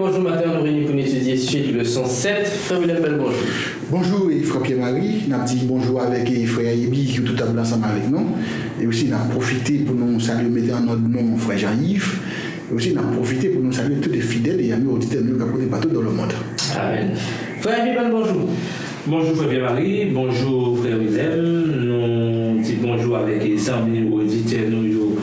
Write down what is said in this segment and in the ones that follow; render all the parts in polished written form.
bonjour matin, nous réunissons pour étudier suite leçon 7. Frère William Bell, bonjour. Bonjour, frère Pierre-Marie. Nous avons dit bonjour avec frère Yébi qui est tout à l'heure ensemble avec nous. Et aussi, nous avons profité pour nous saluer, mettre en notre nom frère Jean-Yves. Et aussi, nous avons profité pour nous saluer tous les fidèles et amis auditeurs qui sont partout dans le monde. Amen. Frère Yébi, bonjour. Bonjour frère Pierre-Marie, bonjour frère William. Nous disons bonjour avec les amis auditeurs, nous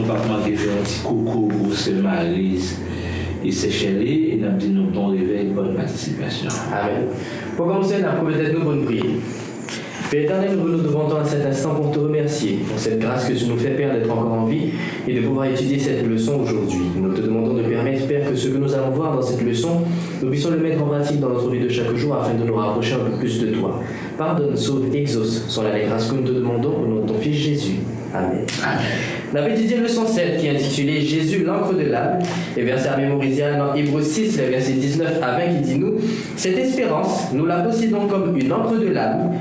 pas manquer faire un petit coucou pour ce Marie et ses chéris et nous disons bon réveil, bonne participation. Amen. Pour commencer, nous avons peut-être nous bonne prière. Père éternel, nous venons devant toi à cet instant pour te remercier pour cette grâce que tu nous fais, Père, d'être encore en vie et de pouvoir étudier cette leçon aujourd'hui. Nous te demandons de permettre, Père, que ce que nous allons voir dans cette leçon, nous puissions le mettre en pratique dans notre vie de chaque jour afin de nous rapprocher un peu plus de toi. Pardonne, sauve, exauce, sont là les grâces que nous te demandons au nom de ton Fils Jésus. Amen. On avait étudié le leçon 7 qui est intitulée Jésus, l'encre de l'âme, et verset à mémoriser dans Hébreux 6, les versets 19 à 20 qui dit nous, cette espérance, nous la possédons comme une encre de l'âme,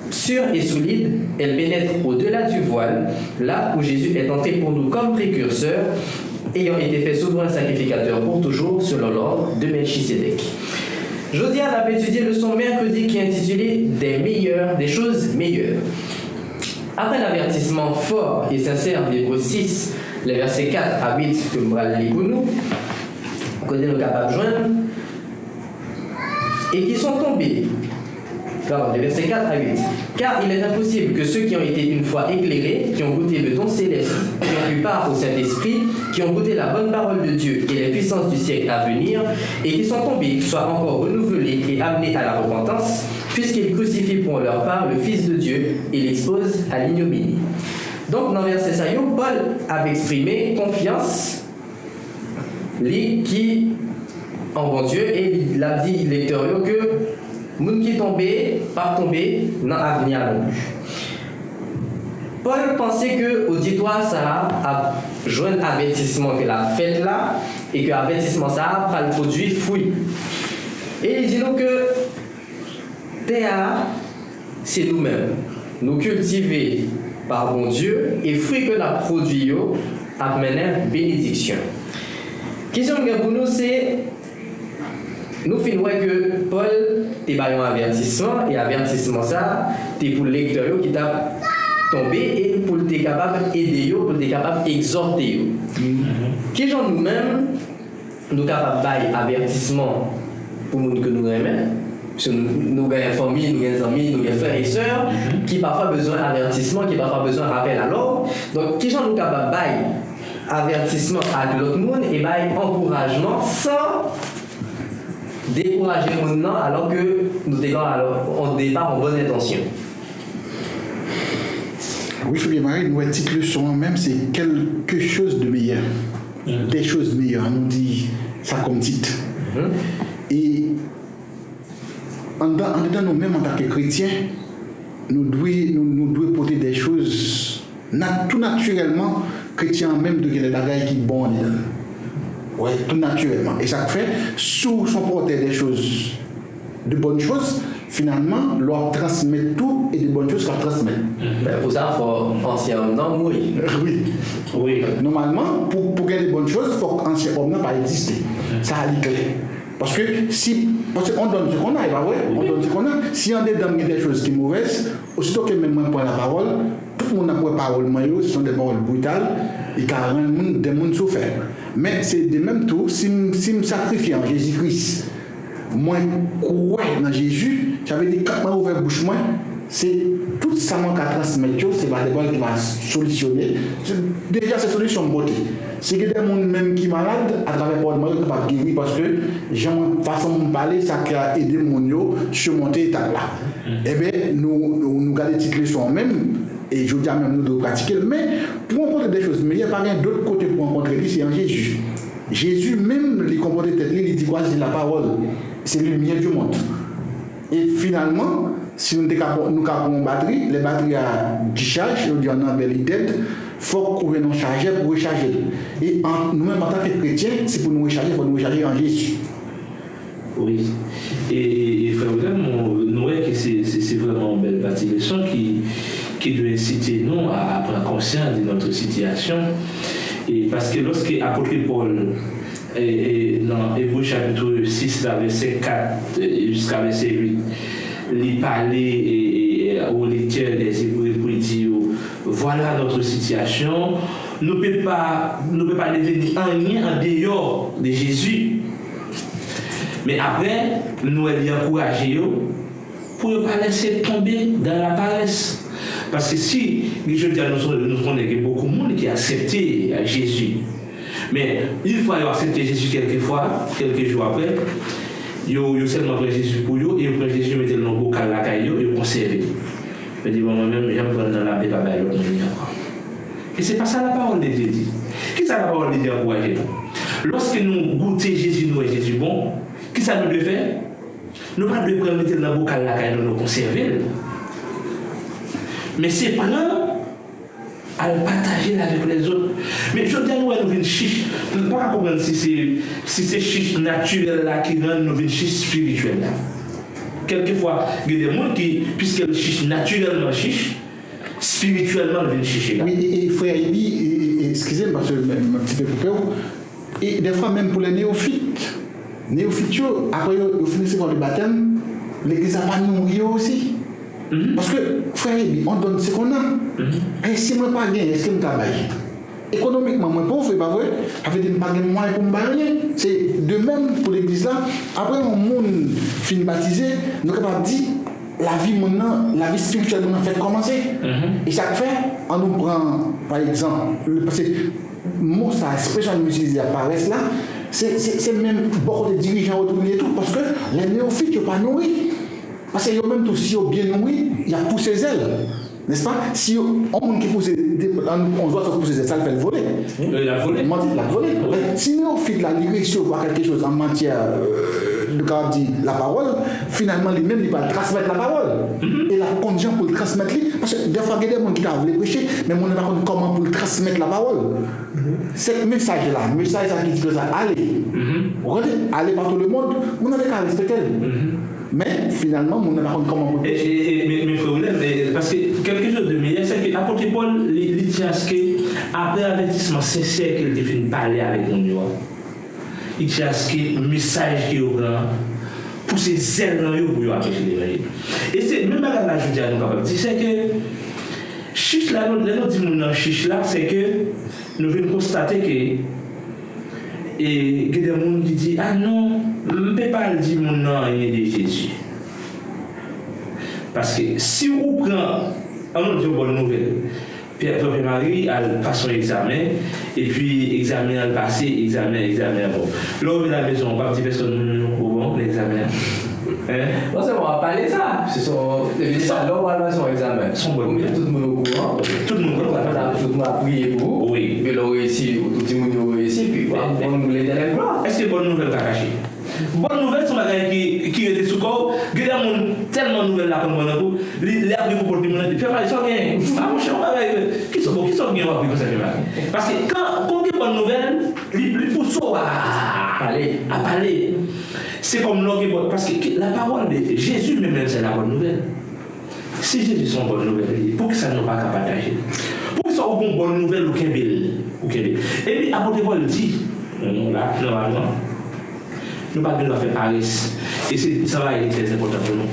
sûre et solide, elle pénètre au-delà du voile, là où Jésus est entré pour nous comme précurseur, ayant été fait souverain sacrificateur pour toujours, selon l'ordre de Melchisédek. Josiane avait étudié le son mercredi qui est intitulé des choses meilleures. Après l'avertissement fort et sincère d'Hébreux 6, les versets 4 à 8 que nous allons lire pour nous, que nous sommes capables de joindre, et qui sont tombés. Alors, les versets 4 à 8. Car il est impossible que ceux qui ont été une fois éclairés, qui ont goûté le don céleste, qui ont eu part au Saint-Esprit, qui ont goûté la bonne parole de Dieu et les puissances du siècle à venir, et qui sont tombés, soient encore renouvelés et amenés à la repentance, puisqu'ils crucifient pour leur part le Fils de Dieu et l'exposent à l'ignominie. Donc, dans le verset 5, Paul avait exprimé confiance, qui en bon Dieu, et il a dit lecteur que moun qui tombé, pas tombé, dans l'avenir non plus. Paul pensait que l'auditoire ça a joué un avertissement que la fête là, et que l'avertissement ça a le produit fruit. Et il dit nous que terre, c'est nous-mêmes. Nous cultiver par bon Dieu, et fruit que la produit a mené bénédiction. Question pour nous, c'est nous finissons que Paul t'a donné un avertissement, et l'avertissement ça, c'est pour le lecteur qui t'a tombé et pour être capable d'aider, pour être capable d'exhorter. Qui genre nous-mêmes, nous capables de avertissement pour nous que nous aimons, parce que nous avons une famille, nous avons des amis, nous avons des frères et sœurs, qui parfois besoin d'avertissement, qui parfois besoin de rappel à l'ordre. Donc, qui genre nous capables d'avertissement à l'autre monde et encouragement sans décourager maintenant alors que nous on départ en bonne intention. Oui, Fabien Marie, notre petite leçon même, c'est quelque chose de meilleur. Des choses meilleures, on nous dit ça comme titre. Et en dedans nous-mêmes, en tant que chrétiens, nous devons porter des choses tout naturellement, chrétiens même de les bagailles qui bon. Oui, tout naturellement. Et ça fait, sous son porter des choses, de bonnes choses, finalement, leur transmet tout et de bonnes choses qu'elle transmet. Pour ça, il faut ancien homme mourir. Oui. Normalement, pour gagner des bonnes choses, il faut qu'ancien homme pas exister. Ça a dit clair. Parce qu'on donne ce qu'on a, pas vrai? On donne ce qu'on a. Si on donne des choses qui sont mauvaises, aussitôt que même moi prend la parole, tout le monde a pris parole, ce sont des paroles brutales et qui rendent des gens souffrent. Mais c'est de même tout, si je me sacrifie en Jésus-Christ, moi, croire dans Jésus, j'avais dit, quand je ouvert la bouche, c'est tout ça qui transmettre, c'est pas des balles qui va solutionner. Déjà, c'est solution beauté. C'est que des gens même qui sont malades, à travers le monde, qui ne pas guérir parce que j'ai une façon de parler, ça a aidé mon yo à surmonter l'état là. Eh bien, nous gardons des petites leçons même, et je dis à même nous de pratiquer, mais pour rencontrer des choses, mais il n'y a pas d'autre côté pour rencontrer lui, c'est en Jésus. Jésus même, il comportait tête, il dit quoi, c'est la parole, c'est le lumière du monde. Et finalement, si nous avons une batterie, les batteries à 10 charges, on dit en anglais dead, il faut qu'on ait un chargeur pour recharger. Et nous-mêmes, en tant que chrétiens, c'est pour nous recharger, il faut nous recharger en Jésus. Oui. Et frère William, nous voyons que c'est vraiment une belle partie de leçon qui doit inciter nous à prendre conscience de notre situation. Et parce que lorsque l'apôtre Paul et dans Hébreux chapitre 6, verset 4 jusqu'à verset 8, il parlait au lecteur des Hébreux pour dire voilà notre situation, nous ne pouvons pas devenir rien en dehors de Jésus. Mais après, nous allons encourager pour ne pas laisser tomber dans la paresse. Parce que si, je dis à nous connaissons beaucoup de monde qui a accepté Jésus. Mais une fois qu'ils ont accepté Jésus quelques jours après, ils ont seulement pris Jésus pour eux, et ils ont pris Jésus, mettez le nom bocal la caille, et ils ont conservé. Mais dis moi-même, j'aime prendre dans la paix, papa, et l'autre encore. Et c'est pas ça la parole de Dieu dit. Qui ça la parole de Dieu encourager nous? Lorsque nous goûtons Jésus, nous et Jésus bon, qui ça nous devait faire? Nous ne devons pas mettre dans le bocal la caille, nous conserver. Mais c'est prendre à le partager avec les autres. Mais je dis à nous, nous une chiche. Je ne peux pas comprendre si c'est chiche naturelle là qui rend nous une chiche spirituelle là. Quelquefois, il y a des gens qui, puisque le chiche naturellement chiche, spirituellement nous une chiche là. Oui, et frère, il dit, excusez-moi parce que un petit peu coupé, et des fois même pour les néophytes, après ils finissent par le baptême, l'église n'a pas nourri aussi. Parce que, frère, on donne ce qu'on a. Et si moi pas gagné, est-ce que je travaille? Économiquement, moi pauvre, c'est pas vrai. Avec des moyens pour me barrer. C'est de même pour l'église là. Après, on monde finit baptisé, nous sommes capables de dire la vie maintenant, la vie spirituelle maintenant fait commencer. Et chaque fois, on nous prend, par exemple, parce que moi, ça, expression que j'utilise à Paris là, c'est même beaucoup de dirigeants autour et tout, parce que les néophytes ne sont pas nourris. Parce que même tout, si on bien nourri, il y a poussé ses ailes. N'est-ce pas? Si on qui pousse, on doit se pousser ses ailes, ça le fait le voler. La voler. La voler. Si on fait la direction voir quelque chose en matière de la parole, finalement, lui-même, il va transmettre la parole. Et la condition pour le transmettre, parce que des fois, il y a des gens qui veulent prêcher, mais on ne sait pas comment pour le transmettre la parole. Ce message-là, le message qui dit que ça, allez. Allez par tout le monde, on n'a qu'à respecter. Mais finalement, on n'a pas comment. Mais frère, parce que quelque chose de meilleur, c'est que l'apôtre Paul, il dit à ce qu'après avertissement sincère qu'il définit parler avec nous, il dit à ce que le message qui est au grand, pour ses ailes dans eux, pour empêcher l'évangile. Et c'est même à la je dis à nous capables de dire, c'est que chiche là, nous disons dans chiche là, c'est que nous venons constater que et il y a des gens qui disent ah non, je ne peux pas dire mon nom de Jésus. Parce que si vous prenez une bonne nouvelle, Pierre Marie a passé son examen, et puis examen a passé, examen bon. Là, on est à la maison, on va dire personne nous courons l'examen. Non, c'est bon, on va parler de ça. C'est son examen. Son bon. Tout le monde au courant. Tout le monde au courant. Tout le monde a prié pour vous. Oui. Puis l'on réussit, tout le monde a réussi, puis on nous l'éternel gloire. Est-ce que bonne nouvelle va cacher? Bonne nouvelle, c'est un bagage qui était sous corps. Il y a tellement de nouvelles là comme on les appris pour porter mon aide. Fais pas, ils sont bien. Ah, mon cher, qui sont bien appris comme ça. Parce que quand on a une bonne nouvelle, il faut à parler. C'est comme l'homme, parce que la parole de Jésus même, c'est la bonne nouvelle. Si Jésus est une bonne nouvelle, pour que ça ne soit pas partager. Pour que ça soit une bonne nouvelle ou qu'un bel. Et puis, apôtre Paul dit, là, normalement, nous ne pouvons pas faire paresse. Et ça va être très important pour nous.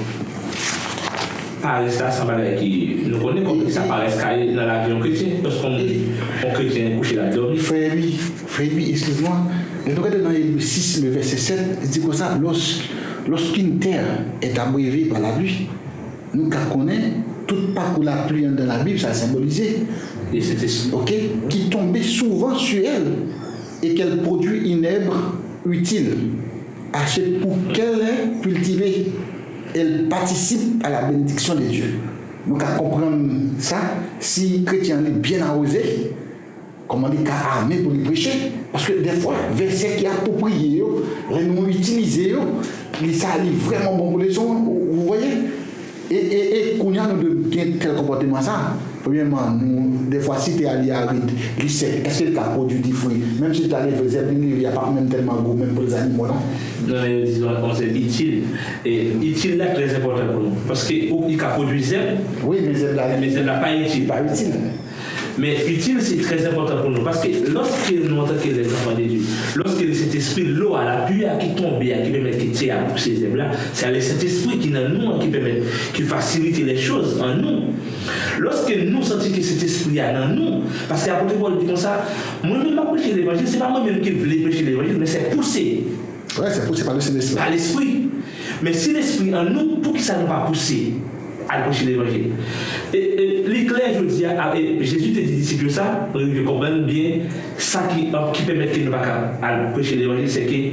Paresse là, ça va être qui nous connaît comme ça paresse dans la vie chrétienne. Parce qu'on chrétien couché là dormi. Frère, excuse-moi. Nous regardons dans le 6, le verset 7, il dit comme ça, lorsqu'une terre est abreuvée par la pluie, nous connaissons toute part où la pluie dans la Bible, ça a symbolisé. Et c'était ok, qui tombait souvent sur elle et qu'elle produit une herbe utile. Pour qu'elle est cultivée, elle participe à la bénédiction de Dieu. Donc, à comprendre ça, si le chrétien est bien arrosé, comment dire, qu'à armer pour lui prêcher, parce que des fois, verset qui est approprié, les noms utilisés, ça est vraiment bon pour les gens, vous voyez. Et qu'on y a nous de tel comportement ça. Premièrement, nous, des fois, si tu es allé à Ride, est-ce que tu as produit des fruits? Même si tu es allé à Zeppelin, il n'y a pas même tellement goût, même pour les animaux, non? Non, mais disons, c'est utile. Et utile là, très important pour nous. Parce qu'il a produit zèbre. Oui, mais zèbre là. Mais zèbre là, pas utile. Pas utile. Mais utile, c'est très important pour nous. Parce que lorsque nous, en tant que les enfants de Dieu, lorsque cet esprit, l'eau à la pluie qui tombe, qui permet de tirer à pousser ces là, c'est cet esprit qui est en nous, qui permet, qui facilite les choses en nous. Lorsque nous sentons que cet esprit est en nous, parce qu'après Paul dit comme ça, moi-même, je prêcher l'évangile, c'est pas moi-même qui voulais prêcher l'évangile, mais c'est poussé. Ouais, c'est poussé par le Saint-Esprit. Par l'esprit. Mais si l'esprit en nous, pour qui ça ne va pas pousser à prêcher l'évangile? Et l'éclair, je dis, Jésus te dit disciples ça, pour que vous compreniez bien, ça qui permet que nous ne pas prêcher l'évangile, c'est que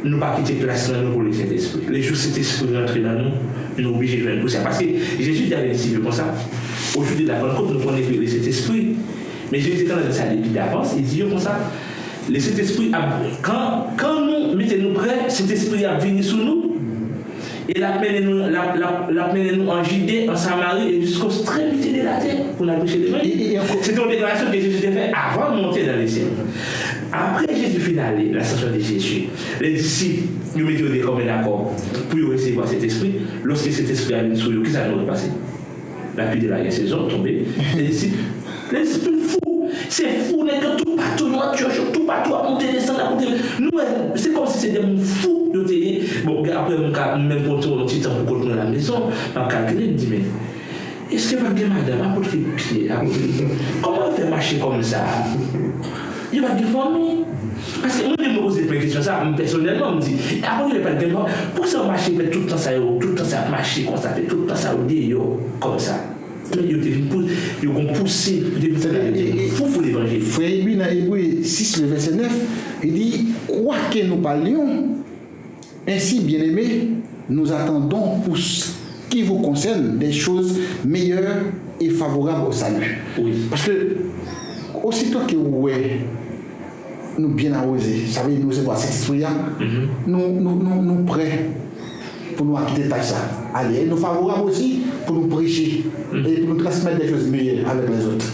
nous ne pas quitter place dans nous pour le Saint-Esprit. Les jours où cet esprit rentre dans nous, nous sommes obligés de faire pousser. Parce que Jésus dit à les disciples comme ça, aujourd'hui, la Pentecôte, nous connaissons le Saint-Esprit. Mais Jésus, quand il a dit d'avance, il dit comme ça, le Saint-Esprit, quand nous mettons-nous prêts, cet esprit a venu sur nous. Et l'a mené nous en Judée, en Samarie et jusqu'aux extrémités de la terre pour nous prêcher l'évangile. C'était une déclaration que Jésus a faite avant de monter dans les cieux. Après Jésus finale, l'ascension de Jésus, les disciples nous mettaient des communs d'accord pour recevoir cet esprit. Lorsque cet esprit a venu sur eux, qu'est-ce qui s'est passé? La pluie de la saison tombée. Les disciples fous. C'est fou, que tout partout, nous tout partout à monter, descendre, à monter. Nous, c'est comme si c'était des fous. Bon, après, même pour tout un petit temps pour continuer à la maison, je me calcule, je me dis, mais est-ce que pas de madame a porté le pied à côté? Comment on fait marcher comme ça? Il va dire famille. Parce que moi, je me pose des questions, ça, personnellement, je me dis, avant je ne pas de gamme, pour ça marcher, tout le temps ça marcher, comme ça fait tout le temps ça comme ça. Ils ont poussé, il faut l'évangile. Frère Ibi, dans Hébreux 6, le verset 9, il dit, quoi que nous parlions, ainsi, bien-aimés, nous attendons pour ce qui vous concerne des choses meilleures et favorables au salut. Oui. Parce que, aussitôt que nous bien arrosés, ça veut dire nous c'est quoi, cet esprit, nous prêts pour nous acquitter de ça. Allez, nous favorables aussi pour nous prêcher et pour nous transmettre des choses meilleures avec les autres.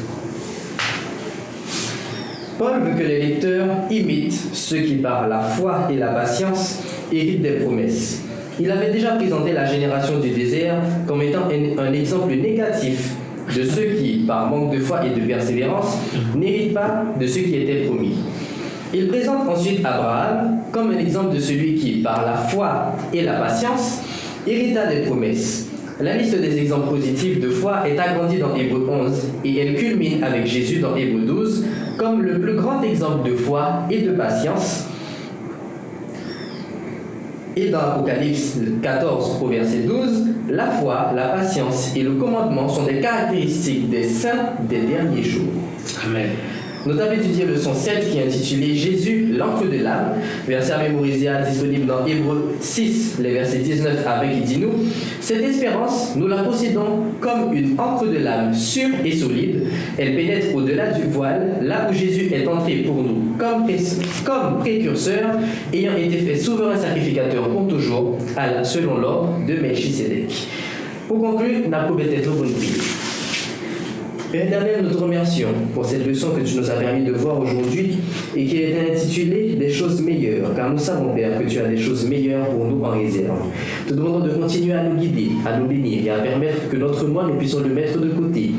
Paul veut que les lecteurs imitent ceux qui, par la foi et la patience, héritent des promesses. Il avait déjà présenté la génération du désert comme étant un exemple négatif de ceux qui, par manque de foi et de persévérance, n'héritent pas de ce qui était promis. Il présente ensuite Abraham comme un exemple de celui qui, par la foi et la patience, hérita des promesses. La liste des exemples positifs de foi est agrandie dans Hébreux 11 et elle culmine avec Jésus dans Hébreux 12 comme le plus grand exemple de foi et de patience. Et dans Apocalypse 14 au verset 12, la foi, la patience et le commandement sont des caractéristiques des saints des derniers jours. Amen. Nous avons étudié le leçon 7 qui est intitulé Jésus, l'encre de l'âme, verset à mémoriser disponible dans Hébreux 6, les versets 19 avec qui dit nous, cette espérance, nous la possédons comme une encre de l'âme sûre et solide. Elle pénètre au-delà du voile, là où Jésus est entré pour nous comme précurseur, ayant été fait souverain sacrificateur pour toujours, selon l'ordre de Melchisédek. Pour conclure, n'a pas être bonne prière. Père éternel, nous te remercions pour cette leçon que tu nous as permis de voir aujourd'hui et qui est intitulée « Des choses meilleures », car nous savons, Père, que tu as des choses meilleures pour nous en réserve. Te demandons de continuer à nous guider, à nous bénir et à permettre que notre moi, nous puissions le mettre de côté,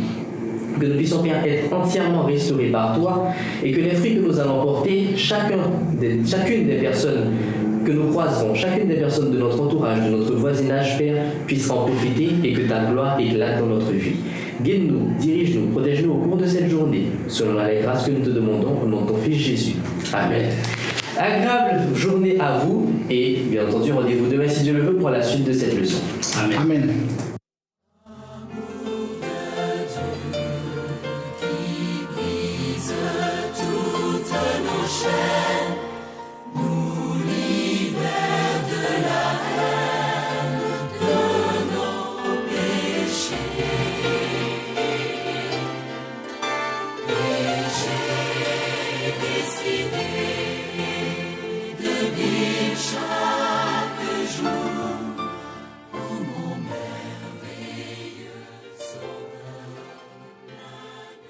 que nous puissions, Père, être entièrement restaurés par toi et que les fruits que nous allons porter, chacune des personnes que nous croiserons, chacune des personnes de notre entourage, de notre voisinage, Père, puisse en profiter et que ta gloire éclate dans notre vie. Guide-nous, dirige-nous, protège-nous au cours de cette journée, selon la grâce que nous te demandons au nom de ton Fils Jésus. Amen. Agréable journée à vous et bien entendu rendez-vous demain si Dieu le veut pour la suite de cette leçon. Amen. Amen. Décidé